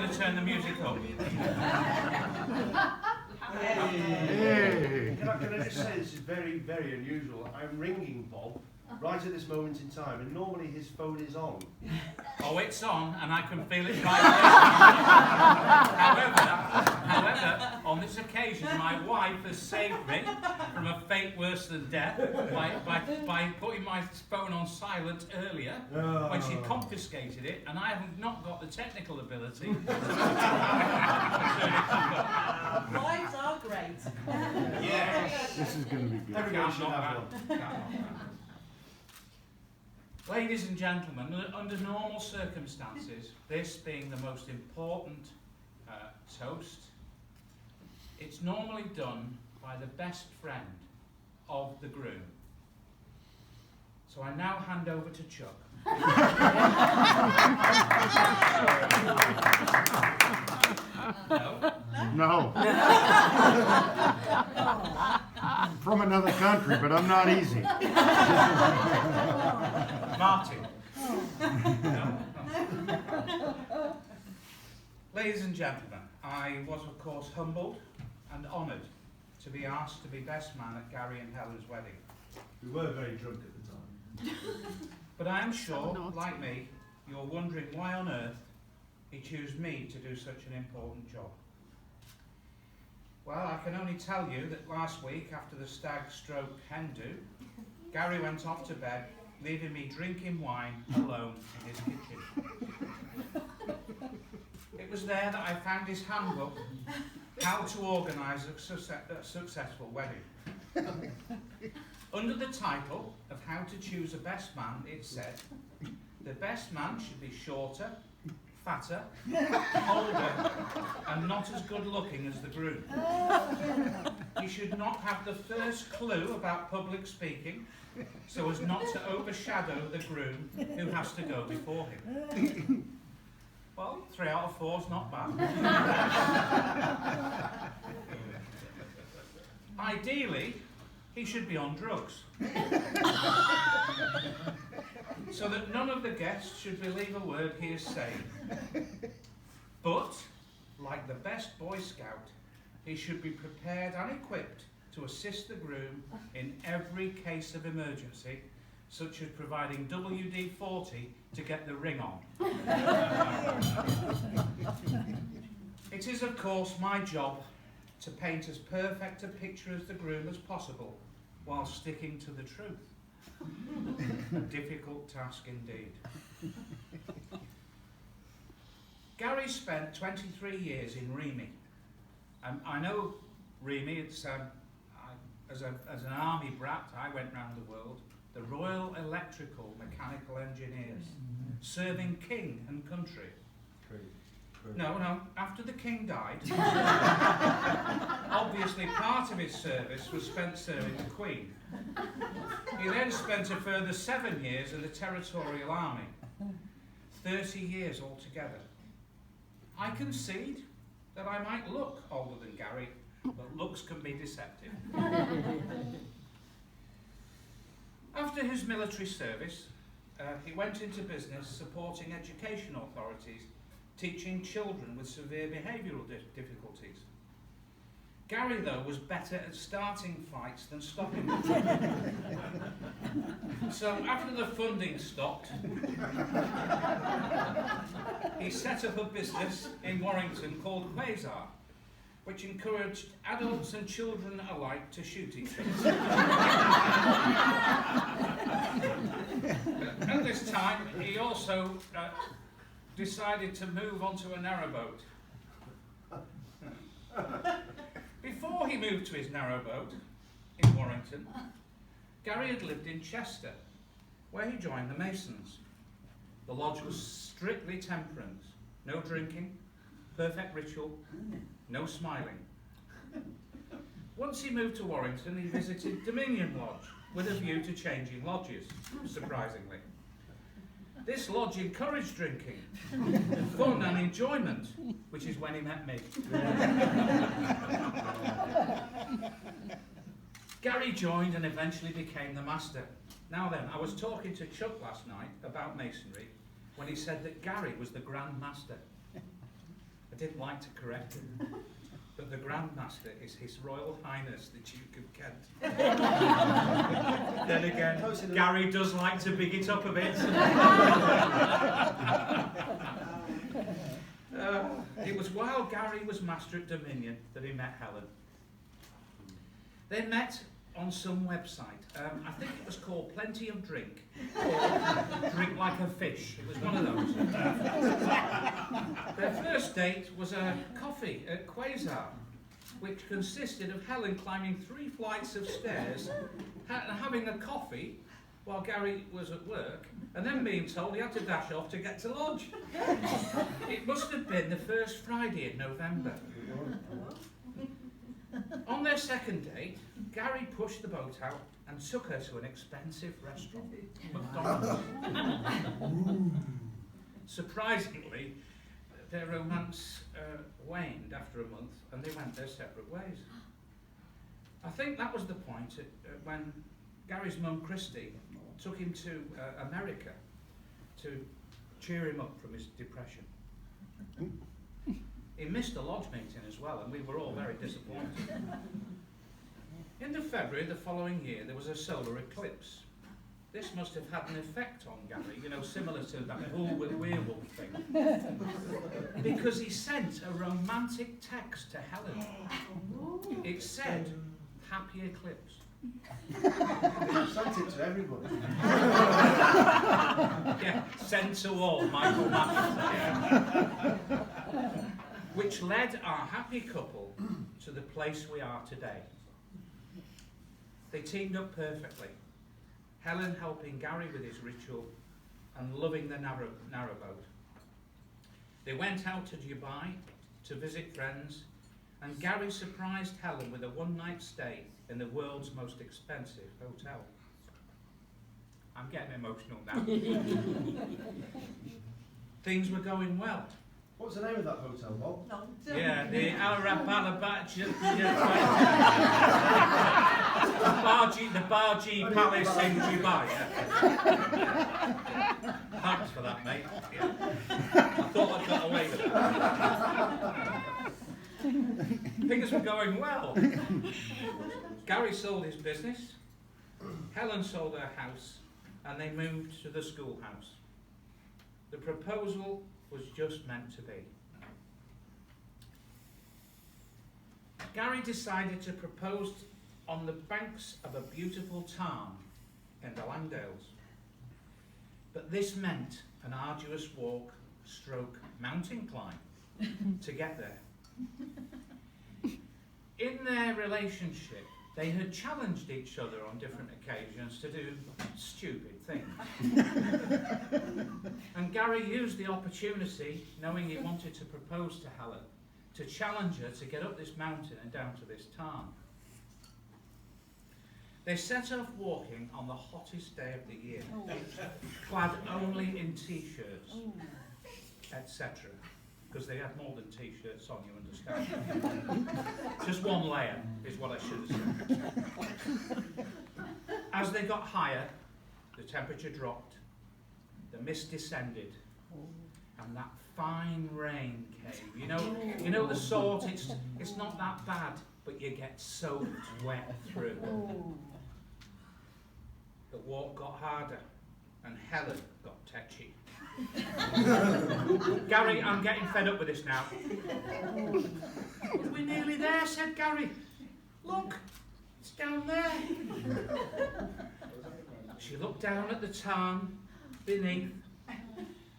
going to turn the music up. Hey. Can I just say this is very, very unusual. I'm ringing Bob right at this moment in time, and normally his phone is on. Oh, it's on, and I can feel it right however, on this occasion, my wife has saved me from a fate worse than death by putting my phone on silent earlier when she confiscated it, and I have not got the technical ability. Wives are great. Yes. This is going to be good. Everybody should have one. Ladies and gentlemen, under normal circumstances, this being the most important toast, it's normally done by the best friend of the groom. So I now hand over to Chuck. No. I'm from another country, but I'm not easy. Martin. No? Ladies and gentlemen, I was of course humbled and honoured to be asked to be best man at Gary and Helen's wedding. We were very drunk at the time. But I am sure, like me, you're wondering why on earth he chose me to do such an important job. Well, I can only tell you that last week, after the stag stroke hen do, Gary went off to bed, leaving me drinking wine alone in his kitchen. It was there that I found his handbook, How to Organise a Successful Wedding. Under the title of How to Choose a Best Man, it said, the best man should be shorter, fatter, older, and not as good looking as the groom. He should not have the first clue about public speaking, so as not to overshadow the groom who has to go before him. Well, 3 out of 4 is not bad. Ideally, he should be on drugs, so that none of the guests should believe a word he is saying. But, like the best Boy Scout, he should be prepared and equipped to assist the groom in every case of emergency, such as providing WD-40 to get the ring on. It is, of course, my job to paint as perfect a picture as the groom as possible, while sticking to the truth. A difficult task indeed. Gary spent 23 years in REME. I know REME, it's, as an army brat, I went round the world, the Royal Electrical Mechanical Engineers, serving king and country. No, after the king died, obviously part of his service was spent serving the Queen. He then spent a further 7 years in the Territorial Army, 30 years altogether. I concede that I might look older than Gary, but looks can be deceptive. After his military service, he went into business supporting education authorities, teaching children with severe behavioural difficulties. Gary, though, was better at starting fights than stopping them. So after the funding stopped, he set up a business in Warrington called Quasar, which encouraged adults and children alike to shoot each other. At this time, he also decided to move onto a narrowboat. Before he moved to his narrowboat in Warrington, Gary had lived in Chester, where he joined the Masons. The lodge was strictly temperance, no drinking, perfect ritual, no smiling. Once he moved to Warrington, he visited Dominion Lodge with a view to changing lodges, surprisingly. This lodge encouraged drinking, fun and enjoyment, which is when he met me. Gary joined and eventually became the master. Now then, I was talking to Chuck last night about masonry when he said that Gary was the Grand Master. I didn't like to correct him, but the Grandmaster is His Royal Highness the Duke of Kent. Then again, Gary does like to big it up a bit. It was while Gary was master at Dominion that he met Helen. They met on some website. I think it was called Plenty of Drink, or Drink Like a Fish. It was one of those. Their first date was a coffee at Quasar, which consisted of Helen climbing 3 flights of stairs and having a coffee while Gary was at work, and then being told he had to dash off to get to lodge. It must have been the first Friday in November. On their second date, Gary pushed the boat out and took her to an expensive restaurant, McDonald's. Surprisingly, their romance waned after a month and they went their separate ways. I think that was the point when Gary's mum, Christy, took him to America to cheer him up from his depression. He missed a lodge meeting as well, and we were all very disappointed. In the February the following year, there was a solar eclipse. This must have had an effect on Gary, you know, similar to that bull with werewolf thing. Because he sent a romantic text to Helen. It said, "Happy eclipse." Sent it to everybody. Yeah, sent to all, Michael Matthews. Which led our happy couple to the place we are today. They teamed up perfectly. Helen helping Gary with his ritual and loving the narrowboat. They went out to Dubai to visit friends, and Gary surprised Helen with a one-night stay in the world's most expensive hotel. I'm getting emotional now. Things were going well. What's the name of that hotel, Bob? No. Yeah, the the Barji Palace in Dubai. Yeah. Thanks for that, mate. Yeah. I thought I'd got away with it. Things were going well. Gary sold his business, Helen sold her house, and they moved to the schoolhouse. The proposal was just meant to be. Gary decided to propose on the banks of a beautiful tarn in the Langdales. But this meant an arduous walk, stroke, mountain climb to get there. In their relationship, they had challenged each other on different occasions to do stupid things. And Gary used the opportunity, knowing he wanted to propose to Helen, to challenge her to get up this mountain and down to this tarn. They set off walking on the hottest day of the year, clad only in t-shirts, etc. Because they had more than t-shirts on, you understand. Just one layer is what I should have said. As they got higher, the temperature dropped, the mist descended, and that fine rain came. You know the sort, it's not that bad, but you get soaked wet through. The walk got harder, and Helen got tetchy. Gary, I'm getting fed up with this now. We're nearly there, said Gary. Look, it's down there. She looked down at the tarn beneath,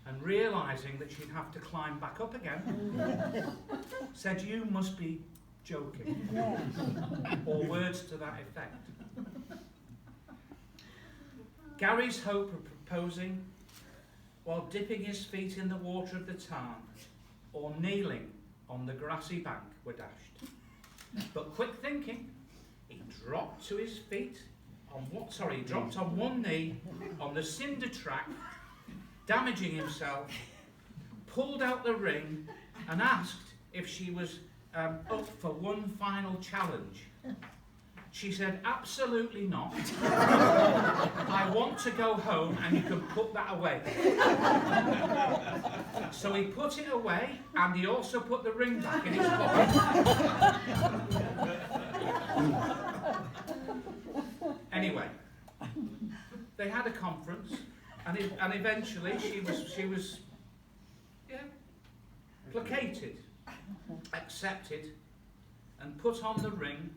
and realising that she'd have to climb back up again, said, "You must be joking," or words to that effect. Gary's hope of proposing while dipping his feet in the water of the tarn or kneeling on the grassy bank were dashed. But quick thinking, he dropped to his feet he dropped on one knee on the cinder track, damaging himself, pulled out the ring and asked if she was up for one final challenge. She said, absolutely not. I want to go home and you can put that away. So he put it away and he also put the ring back in his pocket. Anyway, they had a conference and eventually she was placated, accepted, and put on the ring,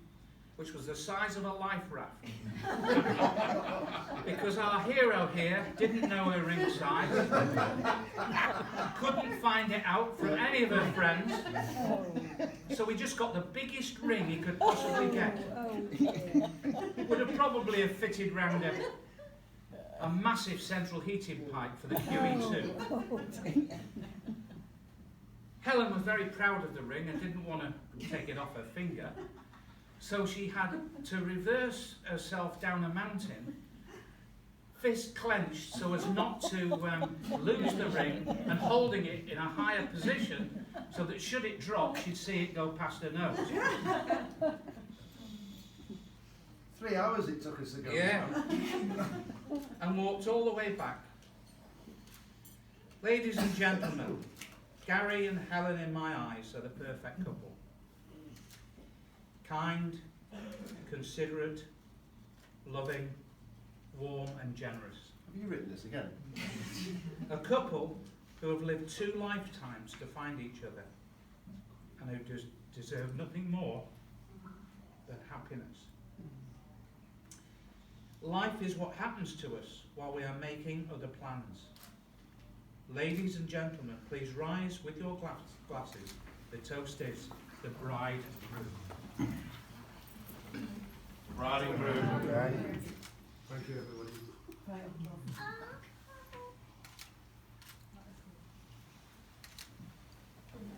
which was the size of a life raft. Because our hero here didn't know her ring size, couldn't find it out from any of her friends, so he just got the biggest ring he could possibly get. Would have probably have fitted round a massive central heating pipe for the QE2. Helen was very proud of the ring and didn't want to take it off her finger, so she had to reverse herself down a mountain, fist clenched so as not to lose the ring, and holding it in a higher position so that should it drop she'd see it go past her nose. 3 hours it took us to go. Yeah. And walked all the way back. Ladies and gentlemen, Gary and Helen in my eyes are the perfect couple. Kind, considerate, loving, warm and generous. Have you written this again? A couple who have lived 2 lifetimes to find each other and who deserve nothing more than happiness. Life is what happens to us while we are making other plans. Ladies and gentlemen, please rise with your glasses. The toast is the bride and groom. Bride and groom. Thank you, everybody. Right.